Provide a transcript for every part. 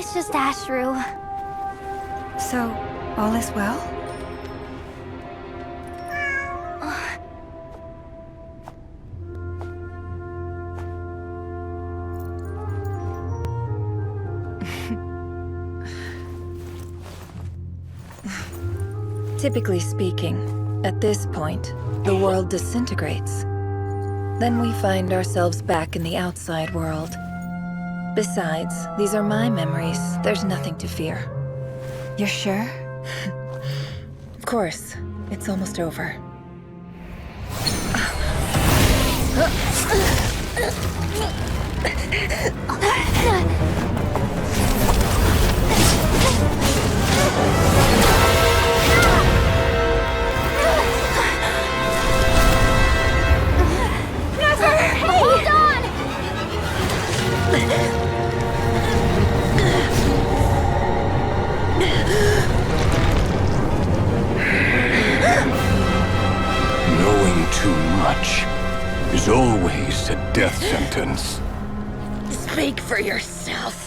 It's just Ashru. So, all is well? Typically speaking, at this point, the world disintegrates. Then we find ourselves back in the outside world. Besides, these are my memories. There's nothing to fear. You're sure? Of course. It's almost over. Hold on! Knowing too much is always a death sentence. Speak for yourself.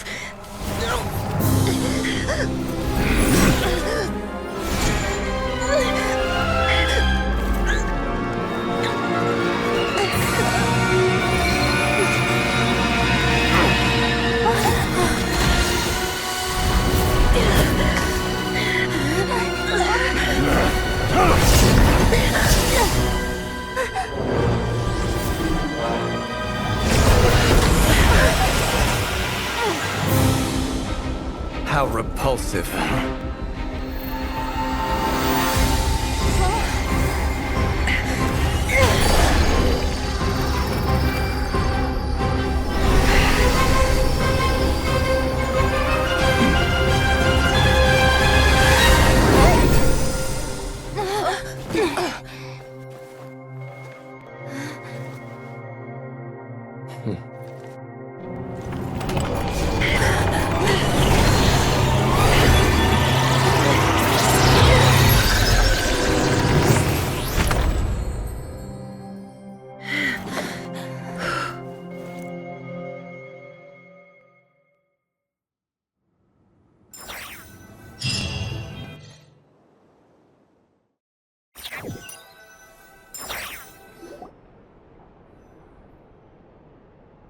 How repulsive.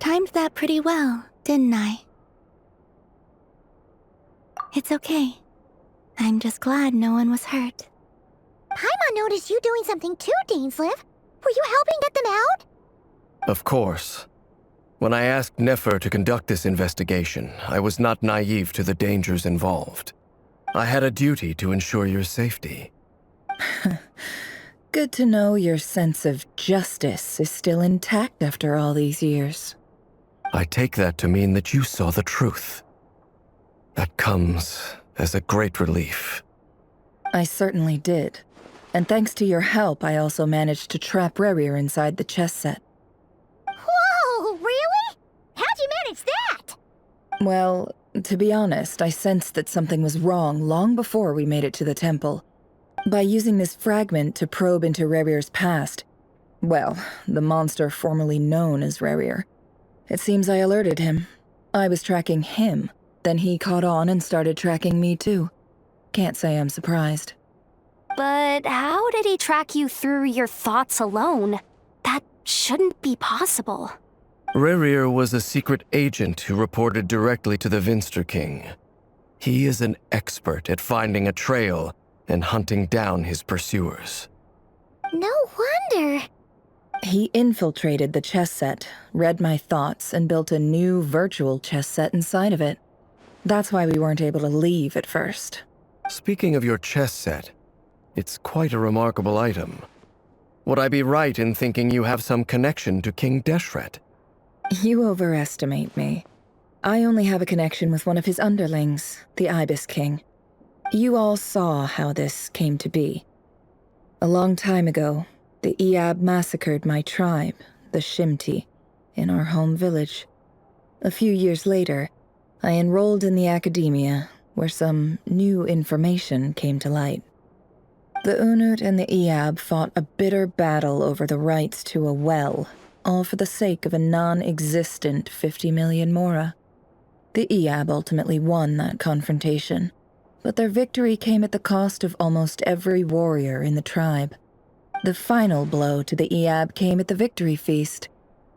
Timed that pretty well, didn't I? It's okay. I'm just glad no one was hurt. Paimon noticed you doing something too, Dainsleif. Were you helping get them out? Of course. When I asked Nefer to conduct this investigation, I was not naive to the dangers involved. I had a duty to ensure your safety. Good to know your sense of justice is still intact after all these years. I take that to mean that you saw the truth. That comes as a great relief. I certainly did. And thanks to your help, I also managed to trap Rerir inside the chess set. Whoa, really? How'd you manage that? Well, to be honest, I sensed that something was wrong long before we made it to the temple. By using this fragment to probe into Rerir's past, well, the monster formerly known as Rerir, it seems I alerted him. I was tracking him, then he caught on and started tracking me too. Can't say I'm surprised. But how did he track you through your thoughts alone? That shouldn't be possible. Rerir was a secret agent who reported directly to the Vinster King. He is an expert at finding a trail and hunting down his pursuers. No wonder. He infiltrated the chess set, read my thoughts, and built a new virtual chess set inside of it. That's why we weren't able to leave at first. Speaking of your chess set, it's quite a remarkable item. Would I be right in thinking you have some connection to King Deshret? You overestimate me. I only have a connection with one of his underlings, the Ibis King. You all saw how this came to be. A long time ago, the Iab massacred my tribe, the Shimti, in our home village. A few years later, I enrolled in the academia, where some new information came to light. The Unut and the Iab fought a bitter battle over the rights to a well, all for the sake of a non-existent 50 million mora. The Eab ultimately won that confrontation, but their victory came at the cost of almost every warrior in the tribe. The final blow to the Eab came at the victory feast,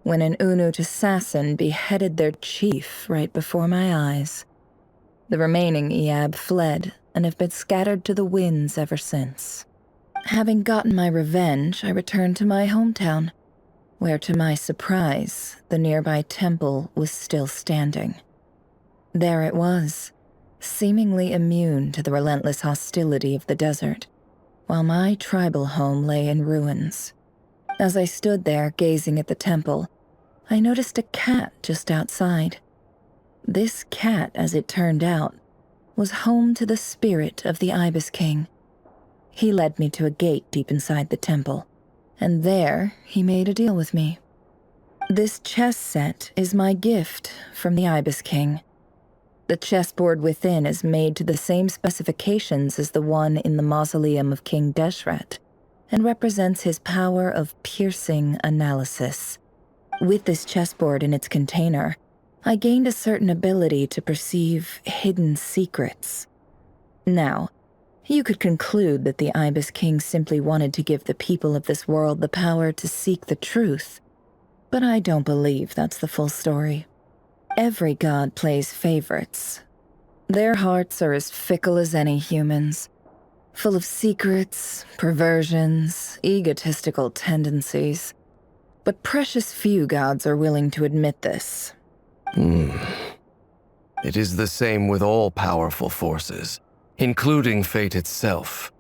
when an Unut assassin beheaded their chief right before my eyes. The remaining Eab fled and have been scattered to the winds ever since. Having gotten my revenge, I returned to my hometown, where to my surprise, the nearby temple was still standing. There it was, seemingly immune to the relentless hostility of the desert, while my tribal home lay in ruins. As I stood there gazing at the temple, I noticed a cat just outside. This cat, as it turned out, was home to the spirit of the Ibis King. He led me to a gate deep inside the temple, and there he made a deal with me. This chess set is my gift from the Ibis King. The chessboard within is made to the same specifications as the one in the mausoleum of King Deshret, and represents his power of piercing analysis. With this chessboard in its container, I gained a certain ability to perceive hidden secrets. Now, you could conclude that the Ibis King simply wanted to give the people of this world the power to seek the truth, but I don't believe that's the full story. Every god plays favorites. Their hearts are as fickle as any human's, full of secrets, perversions, egotistical tendencies. But precious few gods are willing to admit this. It is the same with all powerful forces, including fate itself.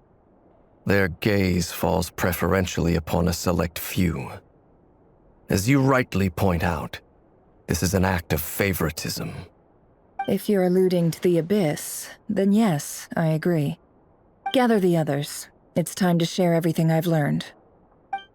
Their gaze falls preferentially upon a select few. As you rightly point out, this is an act of favoritism. If you're alluding to the Abyss, then yes, I agree. Gather the others. It's time to share everything I've learned.